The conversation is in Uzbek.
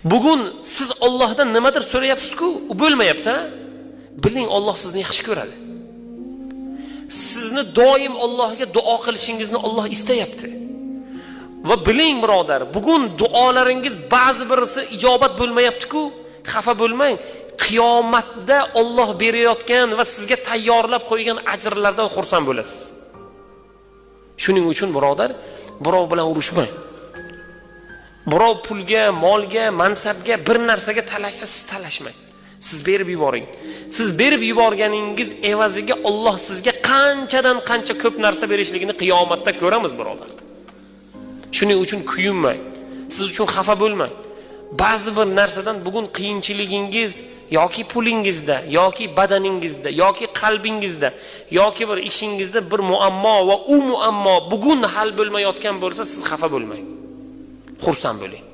Bugun siz Allohdan nimadir so'rayapsiz-ku, u bo'lmayapti. Biling, Alloh sizni yaxshi ko'radi. Sizni doim Allohga duo qilishingizni Alloh istayapti. Va biling birodar, bugun duolaringiz ba'zi birisi ijobat bo'lmayapti-ku, xafa bo'lmang. Qiyomatda Alloh berayotgan va sizga tayyorlab qo'ygan ajrlardan xursand bo'lasiz. Shuning uchun birodar, birov bilan urushmang. Birov pulga, molga, mansabga, bir narsaga talashsa siz talashmang. Siz berib yuboring. Siz berib yuborganingiz evaziga Alloh sizga qanchadan qancha ko'p narsa berishligini qiyomatda ko'ramiz birodar. Shuning uchun kuyinmang. Siz uchun xafa bo'lmang. Ba'zi bir narsadan bugun qiyinchiligingiz yoki pulingizda, yoki badaningizda, yoki qalbingizda, yoki bir ishingizda bir muammo va u muammo bugun hal bo'lmayotgan bo'lsa, siz xafa bo'lmang. Xursand bo'ling.